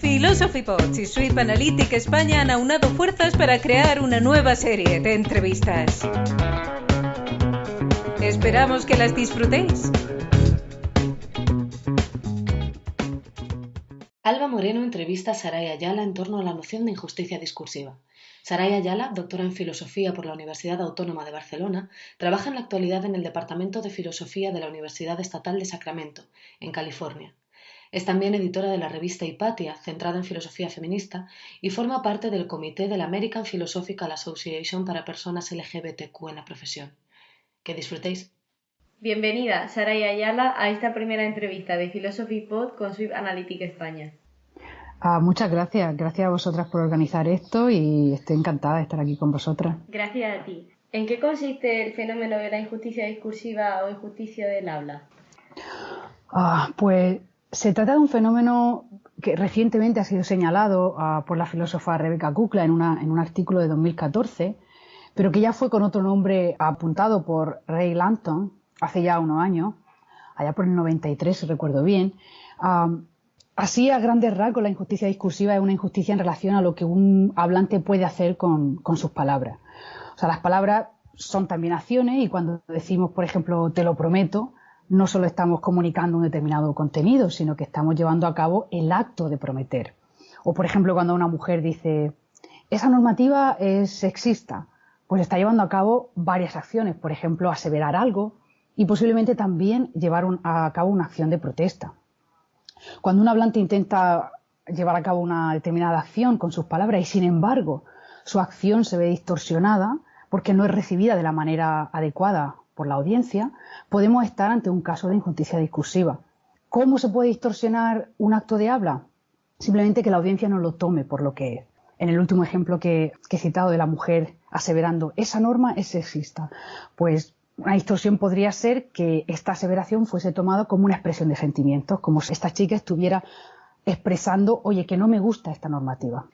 Philosophy Pods y Sweep Analytic España han aunado fuerzas para crear una nueva serie de entrevistas. Esperamos que las disfrutéis. Alba Moreno entrevista a Saray Ayala en torno a la noción de injusticia discursiva. Saray Ayala, doctora en Filosofía por la Universidad Autónoma de Barcelona, trabaja en la actualidad en el Departamento de Filosofía de la Universidad Estatal de Sacramento, en California. Es también editora de la revista Hipatia, centrada en filosofía feminista, y forma parte del comité de la American Philosophical Association para personas LGBTQ en la profesión. Que disfrutéis. Bienvenida, Saray Ayala, a esta primera entrevista de Philosophy Pod con Sweep Analytic España. Muchas gracias. Gracias a vosotras por organizar esto y estoy encantada de estar aquí con vosotras. Gracias a ti. ¿En qué consiste el fenómeno de la injusticia discursiva o injusticia del habla? Pues se trata de un fenómeno que recientemente ha sido señalado por la filósofa Rebecca Kukla en un artículo de 2014, pero que ya fue con otro nombre apuntado por Ray Langton hace ya unos años, allá por el 93, si recuerdo bien. Así, a grandes rasgos, la injusticia discursiva es una injusticia en relación a lo que un hablante puede hacer con sus palabras. O sea, las palabras son también acciones y cuando decimos, por ejemplo, te lo prometo, no solo estamos comunicando un determinado contenido, sino que estamos llevando a cabo el acto de prometer. O, por ejemplo, cuando una mujer dice, esa normativa es sexista, pues está llevando a cabo varias acciones, por ejemplo, aseverar algo y posiblemente también llevar a cabo una acción de protesta. Cuando un hablante intenta llevar a cabo una determinada acción con sus palabras y, sin embargo, su acción se ve distorsionada porque no es recibida de la manera adecuada por la audiencia, podemos estar ante un caso de injusticia discursiva. ¿Cómo se puede distorsionar un acto de habla? Simplemente que la audiencia no lo tome por lo que es. En el último ejemplo que he citado de la mujer aseverando esa norma es sexista, pues una distorsión podría ser que esta aseveración fuese tomada como una expresión de sentimientos, como si esta chica estuviera expresando, oye, que no me gusta esta normativa.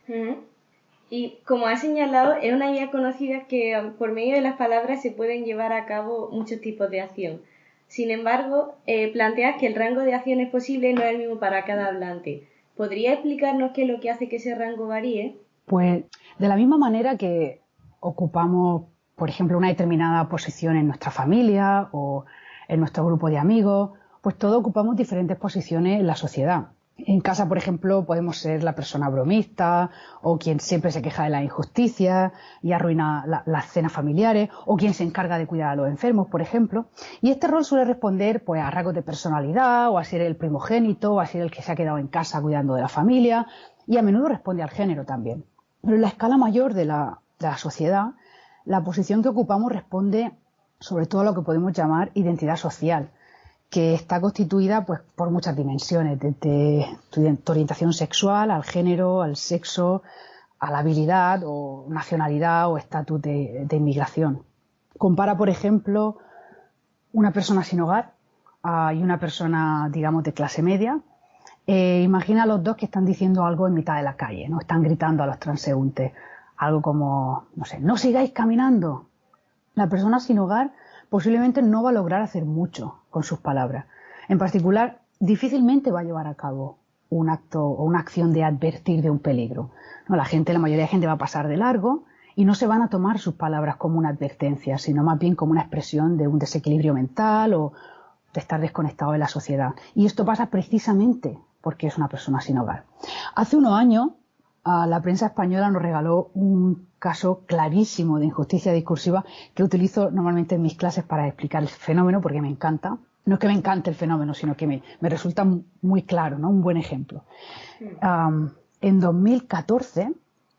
Y como ha señalado, es una idea conocida que por medio de las palabras se pueden llevar a cabo muchos tipos de acción. Sin embargo, plantea que el rango de acciones posibles no es el mismo para cada hablante. ¿Podría explicarnos qué es lo que hace que ese rango varíe? Pues de la misma manera que ocupamos, por ejemplo, una determinada posición en nuestra familia o en nuestro grupo de amigos, pues todos ocupamos diferentes posiciones en la sociedad. En casa, por ejemplo, podemos ser la persona bromista o quien siempre se queja de la injusticia y arruina las cenas familiares o quien se encarga de cuidar a los enfermos, por ejemplo. Y este rol suele responder pues, a rasgos de personalidad o a ser el primogénito o a ser el que se ha quedado en casa cuidando de la familia y a menudo responde al género también. Pero en la escala mayor de la sociedad, la posición que ocupamos responde sobre todo a lo que podemos llamar identidad social, que está constituida pues, por muchas dimensiones, desde tu orientación sexual, al género, al sexo, a la habilidad o nacionalidad o estatus de inmigración. Compara, por ejemplo, una persona sin hogar y una persona, digamos, de clase media. Imagina a los dos que están diciendo algo en mitad de la calle, ¿no? Están gritando a los transeúntes. Algo como, no sé, no sigáis caminando. La persona sin hogar posiblemente no va a lograr hacer mucho con sus palabras. En particular, difícilmente va a llevar a cabo un acto o una acción de advertir de un peligro. No, la mayoría de gente va a pasar de largo y no se van a tomar sus palabras como una advertencia, sino más bien como una expresión de un desequilibrio mental o de estar desconectado de la sociedad. Y esto pasa precisamente porque es una persona sin hogar. Hace unos años, la prensa española nos regaló un caso clarísimo de injusticia discursiva que utilizo normalmente en mis clases para explicar el fenómeno porque me encanta. No es que me encante el fenómeno, sino que me resulta muy claro, ¿no? Un buen ejemplo. En 2014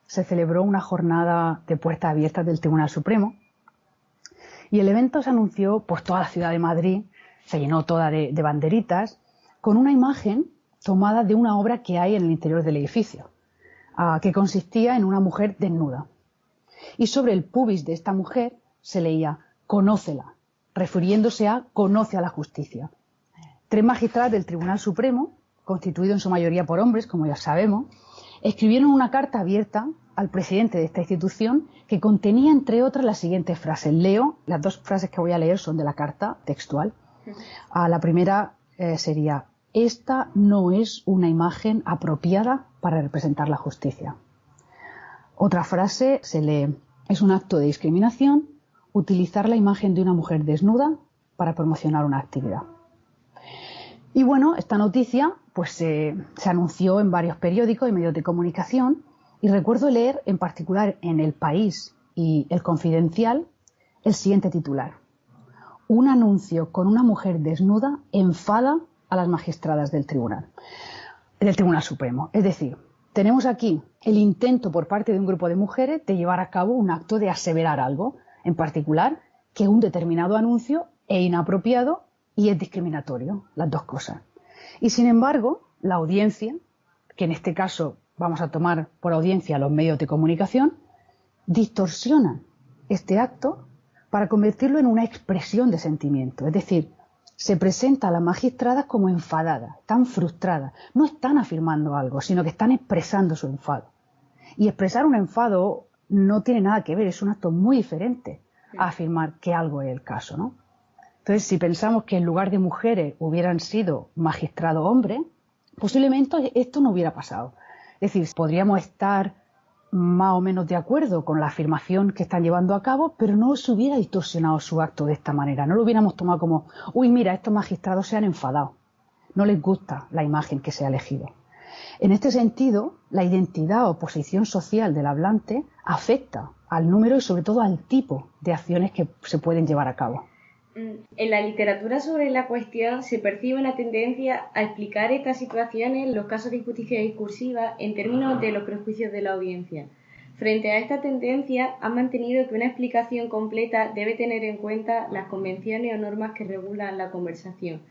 se celebró una jornada de puertas abiertas del Tribunal Supremo y el evento se anunció, pues toda la ciudad de Madrid se llenó toda de banderitas con una imagen tomada de una obra que hay en el interior del edificio, que consistía en una mujer desnuda. Y sobre el pubis de esta mujer se leía «Conócela», refiriéndose a «conoce a la justicia». 3 magistrados del Tribunal Supremo, constituido en su mayoría por hombres, como ya sabemos, escribieron una carta abierta al presidente de esta institución que contenía, entre otras, las siguientes frases. Leo, las 2 frases que voy a leer son de la carta textual. La primera sería: esta no es una imagen apropiada para representar la justicia. Otra frase se lee: es un acto de discriminación utilizar la imagen de una mujer desnuda para promocionar una actividad. Y bueno, esta noticia pues se anunció en varios periódicos y medios de comunicación, y recuerdo leer en particular en El País y El Confidencial el siguiente titular: un anuncio con una mujer desnuda enfada a las magistradas del Tribunal Supremo. Es decir, tenemos aquí el intento por parte de un grupo de mujeres de llevar a cabo un acto de aseverar algo, en particular que un determinado anuncio es inapropiado y es discriminatorio, las dos cosas. Y sin embargo, la audiencia, que en este caso vamos a tomar por audiencia los medios de comunicación, distorsionan este acto para convertirlo en una expresión de sentimiento. Es decir, se presenta a las magistradas como enfadadas, están frustradas, no están afirmando algo, sino que están expresando su enfado. Y expresar un enfado no tiene nada que ver, es un acto muy diferente a afirmar que algo es el caso, ¿no? Entonces, si pensamos que en lugar de mujeres hubieran sido magistrados hombres, posiblemente esto no hubiera pasado. Es decir, podríamos estar más o menos de acuerdo con la afirmación que están llevando a cabo, pero no se hubiera distorsionado su acto de esta manera. No lo hubiéramos tomado como, uy, mira, estos magistrados se han enfadado. No les gusta la imagen que se ha elegido. En este sentido, la identidad o posición social del hablante afecta al número y sobre todo al tipo de acciones que se pueden llevar a cabo. En la literatura sobre la cuestión se percibe una tendencia a explicar estas situaciones, los casos de injusticia discursiva, en términos de los prejuicios de la audiencia. Frente a esta tendencia, han mantenido que una explicación completa debe tener en cuenta las convenciones o normas que regulan la conversación.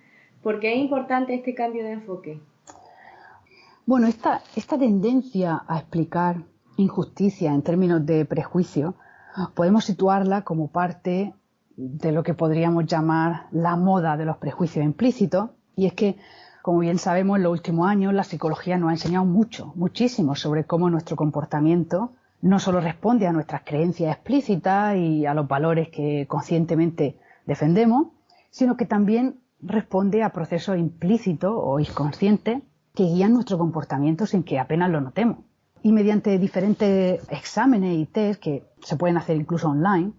¿Por qué es importante este cambio de enfoque? Bueno, esta tendencia a explicar injusticia en términos de prejuicio podemos situarla como parte de lo que podríamos llamar la moda de los prejuicios implícitos, y es que, como bien sabemos, en los últimos años la psicología nos ha enseñado muchísimo sobre cómo nuestro comportamiento no solo responde a nuestras creencias explícitas y a los valores que conscientemente defendemos, sino que también responde a procesos implícitos o inconscientes que guían nuestro comportamiento sin que apenas lo notemos. Y mediante diferentes exámenes y test que se pueden hacer incluso online,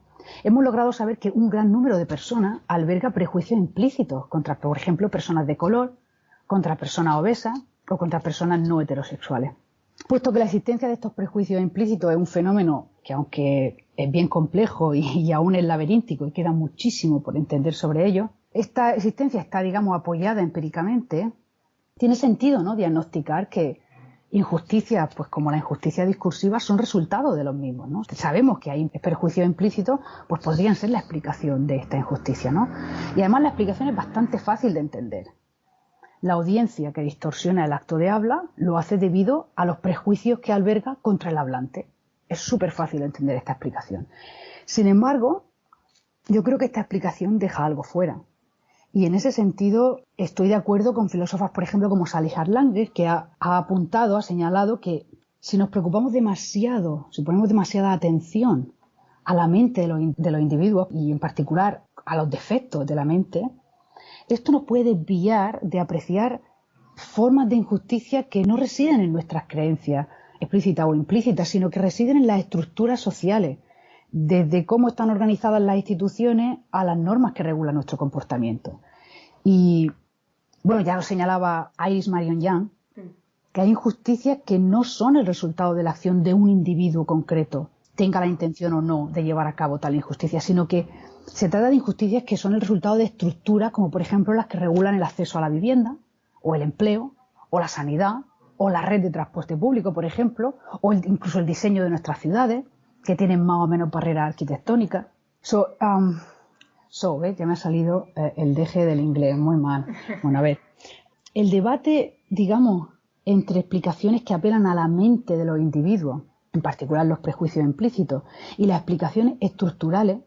hemos logrado saber que un gran número de personas alberga prejuicios implícitos contra, por ejemplo, personas de color, contra personas obesas o contra personas no heterosexuales. Puesto que la existencia de estos prejuicios implícitos es un fenómeno que, aunque es bien complejo y aún es laberíntico y queda muchísimo por entender sobre ello, esta existencia está, digamos, apoyada empíricamente. Tiene sentido, ¿no?, diagnosticar que injusticias, pues como la injusticia discursiva, son resultado de los mismos, ¿no? Sabemos que hay perjuicios implícitos, pues podrían ser la explicación de esta injusticia, ¿no? Y además la explicación es bastante fácil de entender. La audiencia que distorsiona el acto de habla lo hace debido a los prejuicios que alberga contra el hablante. Es súper fácil de entender esta explicación. Sin embargo, yo creo que esta explicación deja algo fuera. Y en ese sentido estoy de acuerdo con filósofas, por ejemplo, como Sally Harlanger, que ha señalado que si nos preocupamos demasiado, si ponemos demasiada atención a la mente de los individuos y en particular a los defectos de la mente, esto nos puede desviar de apreciar formas de injusticia que no residen en nuestras creencias explícitas o implícitas, sino que residen en las estructuras sociales, desde cómo están organizadas las instituciones a las normas que regulan nuestro comportamiento. Y, bueno, ya lo señalaba Iris Marion Young, que hay injusticias que no son el resultado de la acción de un individuo concreto, tenga la intención o no de llevar a cabo tal injusticia, sino que se trata de injusticias que son el resultado de estructuras como, por ejemplo, las que regulan el acceso a la vivienda, o el empleo, o la sanidad, o la red de transporte público, por ejemplo, o incluso el diseño de nuestras ciudades, que tienen más o menos barreras arquitectónicas. ¿Ves? Ya me ha salido el deje del inglés, muy mal. Bueno, a ver, el debate, digamos, entre explicaciones que apelan a la mente de los individuos, en particular los prejuicios implícitos, y las explicaciones estructurales,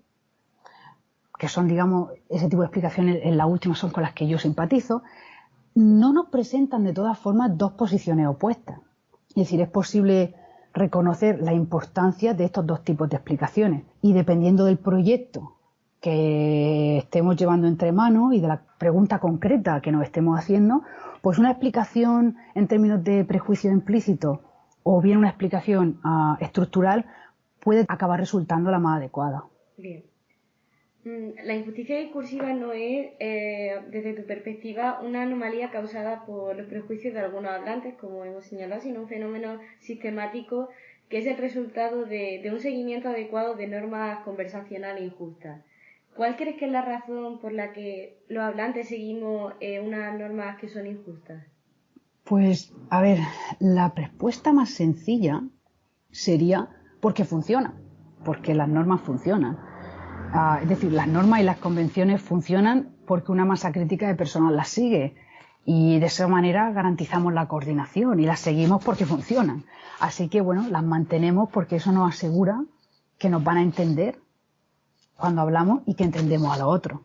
que son, digamos, ese tipo de explicaciones, en la última son con las que yo simpatizo, no nos presentan de todas formas dos posiciones opuestas. Es decir, es posible reconocer la importancia de estos dos tipos de explicaciones y dependiendo del proyecto que estemos llevando entre manos y de la pregunta concreta que nos estemos haciendo, Pues una explicación en términos de prejuicio implícito o bien una explicación estructural puede acabar resultando la más adecuada. Bien. La injusticia discursiva no es, desde tu perspectiva, una anomalía causada por los prejuicios de algunos hablantes, como hemos señalado, sino un fenómeno sistemático que es el resultado de un seguimiento adecuado de normas conversacionales injustas. ¿Cuál crees que es la razón por la que los hablantes seguimos unas normas que son injustas? Pues, a ver, la respuesta más sencilla sería porque funciona, porque las normas funcionan. Es decir, las normas y las convenciones funcionan porque una masa crítica de personas las sigue y de esa manera garantizamos la coordinación y las seguimos porque funcionan. Así que, bueno, las mantenemos porque eso nos asegura que nos van a entender cuando hablamos y que entendemos a los otros.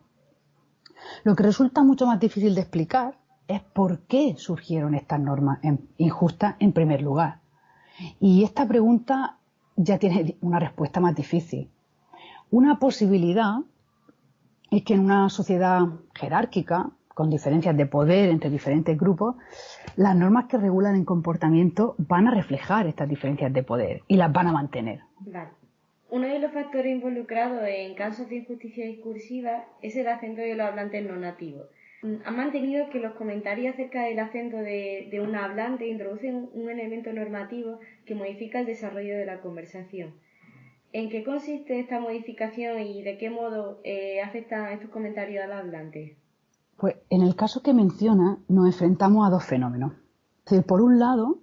Lo que resulta mucho más difícil de explicar es por qué surgieron estas normas injustas en primer lugar. Y esta pregunta ya tiene una respuesta más difícil. Una posibilidad es que en una sociedad jerárquica, con diferencias de poder entre diferentes grupos, las normas que regulan el comportamiento van a reflejar estas diferencias de poder y las van a mantener. Vale. Uno de los factores involucrados en casos de injusticia discursiva es el acento de los hablantes no nativos. Han mantenido que los comentarios acerca del acento de un hablante introducen un elemento normativo que modifica el desarrollo de la conversación. ¿En qué consiste esta modificación y de qué modo afectan estos comentarios al hablante? Pues en el caso que menciona nos enfrentamos a dos fenómenos. Es decir, por un lado,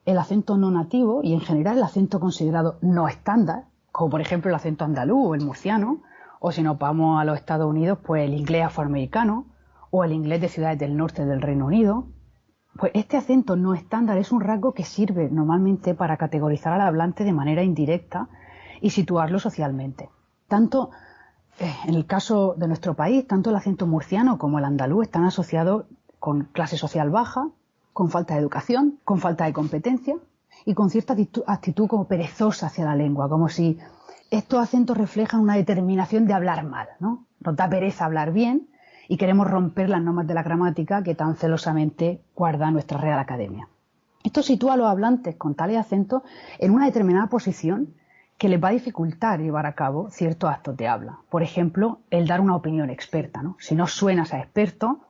el acento no nativo y en general el acento considerado no estándar, como por ejemplo el acento andaluz o el murciano, o si nos vamos a los Estados Unidos, pues el inglés afroamericano o el inglés de ciudades del norte del Reino Unido. Pues este acento no estándar es un rasgo que sirve normalmente para categorizar al hablante de manera indirecta y situarlo socialmente. Tanto en el caso de nuestro país, tanto el acento murciano como el andaluz están asociados con clase social baja, con falta de educación, con falta de competencia y con cierta actitud como perezosa hacia la lengua, como si estos acentos reflejan una determinación de hablar mal, ¿no? Nos da pereza hablar bien y queremos romper las normas de la gramática que tan celosamente guarda nuestra Real Academia. Esto sitúa a los hablantes con tales acentos en una determinada posición que les va a dificultar llevar a cabo ciertos actos de habla. Por ejemplo, el dar una opinión experta, ¿no? Si no suenas a experto,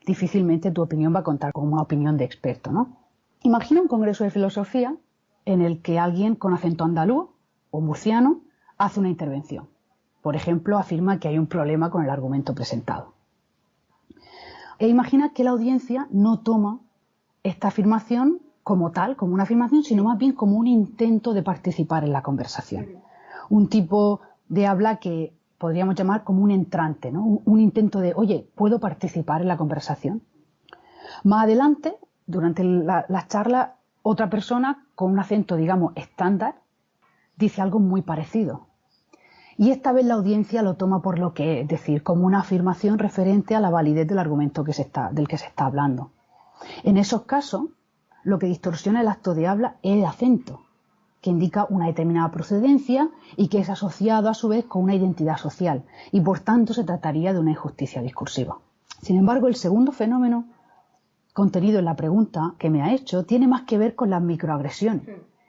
difícilmente tu opinión va a contar con una opinión de experto, ¿no? Imagina un congreso de filosofía en el que alguien con acento andaluz o murciano hace una intervención. Por ejemplo, afirma que hay un problema con el argumento presentado. E imagina que la audiencia no toma esta afirmación como tal, como una afirmación, sino más bien como un intento de participar en la conversación. Un tipo de habla que podríamos llamar como un entrante, ¿no? Un intento de, oye, ¿puedo participar en la conversación? Más adelante, durante la charla, otra persona con un acento, digamos, estándar, dice algo muy parecido. Y esta vez la audiencia lo toma por lo que es decir, como una afirmación referente a la validez del argumento del que se está hablando. En esos casos, lo que distorsiona el acto de habla es el acento, que indica una determinada procedencia y que es asociado a su vez con una identidad social, y por tanto se trataría de una injusticia discursiva. Sin embargo, el segundo fenómeno contenido en la pregunta que me ha hecho tiene más que ver con las microagresiones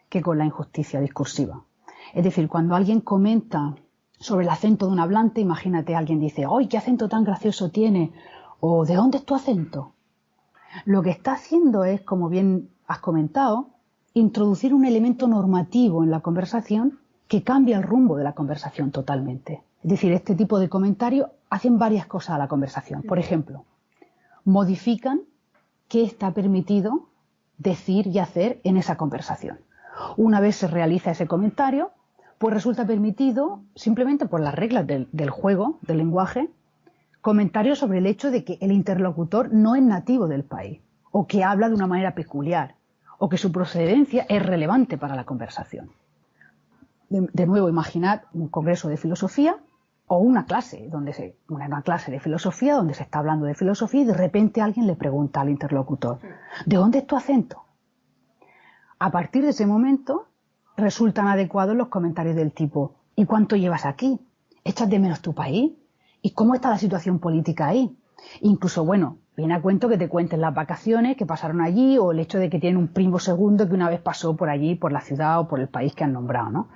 que con la injusticia discursiva. Es decir, cuando alguien comenta sobre el acento de un hablante, imagínate, alguien dice, ¡ay, qué acento tan gracioso tiene! O ¿de dónde es tu acento? Lo que está haciendo es, como bien has comentado, introducir un elemento normativo en la conversación que cambia el rumbo de la conversación totalmente. Es decir, este tipo de comentarios hacen varias cosas a la conversación. Por ejemplo, modifican qué está permitido decir y hacer en esa conversación. Una vez se realiza ese comentario, pues resulta permitido, simplemente por las reglas del juego, del lenguaje, comentarios sobre el hecho de que el interlocutor no es nativo del país, o que habla de una manera peculiar, o que su procedencia es relevante para la conversación. De nuevo, imaginad un congreso de filosofía o una clase de filosofía donde se está hablando de filosofía y de repente alguien le pregunta al interlocutor, ¿de dónde es tu acento? A partir de ese momento resultan adecuados los comentarios del tipo, ¿y cuánto llevas aquí? ¿Echas de menos tu país? ¿Y cómo está la situación política ahí? Incluso, bueno, Viene a cuento que te cuenten las vacaciones que pasaron allí o el hecho de que tienen un primo segundo que una vez pasó por allí, por la ciudad o por el país que han nombrado, ¿no?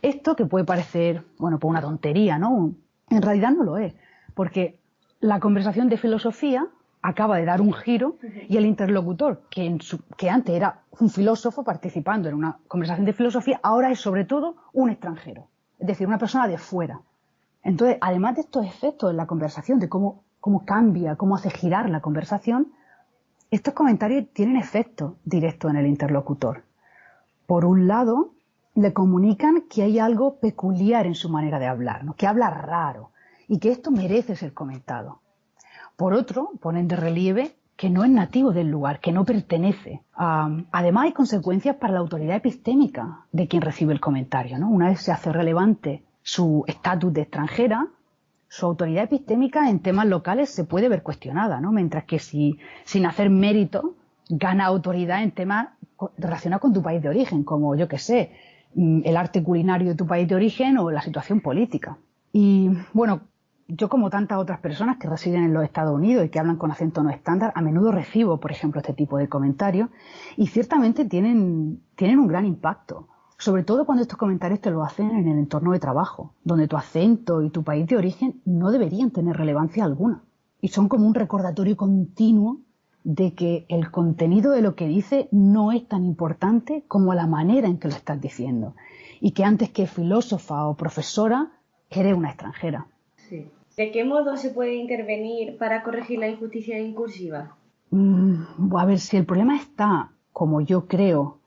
Esto que puede parecer, pues una tontería, ¿no? En realidad no lo es, porque la conversación de filosofía acaba de dar un giro y el interlocutor, que antes era un filósofo participando en una conversación de filosofía, ahora es sobre todo un extranjero, es decir, una persona de fuera. Entonces, además de estos efectos en la conversación, de cómo cambia, cómo hace girar la conversación, estos comentarios tienen efecto directo en el interlocutor. Por un lado, le comunican que hay algo peculiar en su manera de hablar, ¿no? Que habla raro y que esto merece ser comentado. Por otro, ponen de relieve que no es nativo del lugar, que no pertenece. Además, hay consecuencias para la autoridad epistémica de quien recibe el comentario, ¿no? Una vez se hace relevante su estatus de extranjera, su autoridad epistémica en temas locales se puede ver cuestionada, ¿no? Mientras que si, sin hacer mérito, gana autoridad en temas relacionados con tu país de origen, como, yo qué sé, el arte culinario de tu país de origen o la situación política. Y, bueno, yo como tantas otras personas que residen en los Estados Unidos y que hablan con acento no estándar, a menudo recibo, por ejemplo, este tipo de comentarios y ciertamente tienen un gran impacto. Sobre todo cuando estos comentarios te lo hacen en el entorno de trabajo, donde tu acento y tu país de origen no deberían tener relevancia alguna. Y son como un recordatorio continuo de que el contenido de lo que dice no es tan importante como la manera en que lo estás diciendo. Y que antes que filósofa o profesora, eres una extranjera. Sí. ¿De qué modo se puede intervenir para corregir la injusticia discursiva? A ver, si el problema está, como yo creo,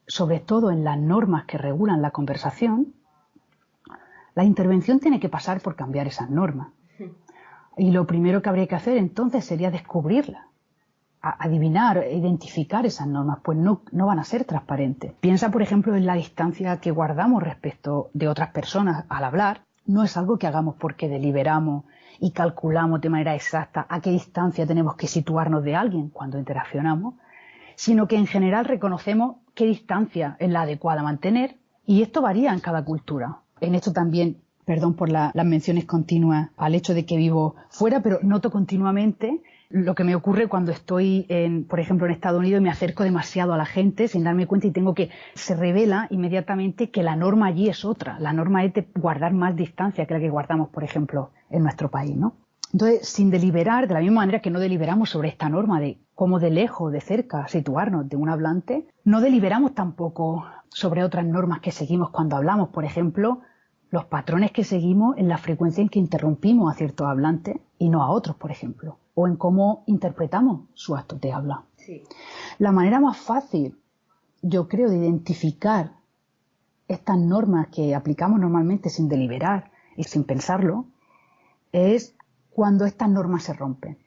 sobre todo en las normas que regulan la conversación, la intervención tiene que pasar por cambiar esas normas. Y lo primero que habría que hacer entonces sería descubrirlas, adivinar, identificar esas normas, pues no van a ser transparentes. Piensa, por ejemplo, en la distancia que guardamos respecto de otras personas al hablar. No es algo que hagamos porque deliberamos y calculamos de manera exacta a qué distancia tenemos que situarnos de alguien cuando interaccionamos, sino que en general reconocemos qué distancia es la adecuada a mantener, y esto varía en cada cultura. En esto también, perdón por las menciones continuas al hecho de que vivo fuera, pero noto continuamente lo que me ocurre cuando estoy, por ejemplo, en Estados Unidos y me acerco demasiado a la gente sin darme cuenta y se revela inmediatamente que la norma allí es otra. La norma es de guardar más distancia que la que guardamos, por ejemplo, en nuestro país, ¿no? Entonces, sin deliberar, de la misma manera que no deliberamos sobre esta norma de cómo de lejos, de cerca, situarnos de un hablante, no deliberamos tampoco sobre otras normas que seguimos cuando hablamos. Por ejemplo, los patrones que seguimos en la frecuencia en que interrumpimos a ciertos hablantes y no a otros, por ejemplo, o en cómo interpretamos sus actos de habla. Sí. La manera más fácil, yo creo, de identificar estas normas que aplicamos normalmente sin deliberar y sin pensarlo, es cuando estas normas se rompen.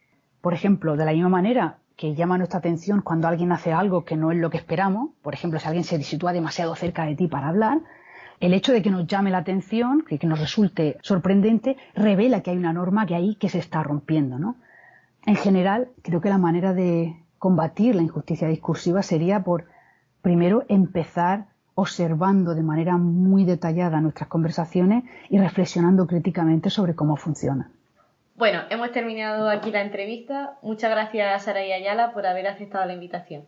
Por ejemplo, de la misma manera que llama nuestra atención cuando alguien hace algo que no es lo que esperamos, por ejemplo, si alguien se sitúa demasiado cerca de ti para hablar, el hecho de que nos llame la atención, que nos resulte sorprendente, revela que hay una norma que se está rompiendo, ¿no? En general, creo que la manera de combatir la injusticia discursiva sería por, primero, empezar observando de manera muy detallada nuestras conversaciones y reflexionando críticamente sobre cómo funcionan. Bueno, hemos terminado aquí la entrevista. Muchas gracias, Saray Ayala, por haber aceptado la invitación.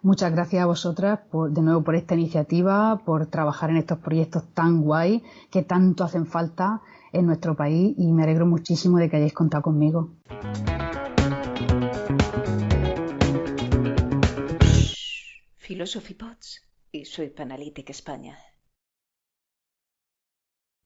Muchas gracias a vosotras de nuevo por esta iniciativa, por trabajar en estos proyectos tan guay que tanto hacen falta en nuestro país, y me alegro muchísimo de que hayáis contado conmigo. Philosophy Pods y Sweep Analytic España.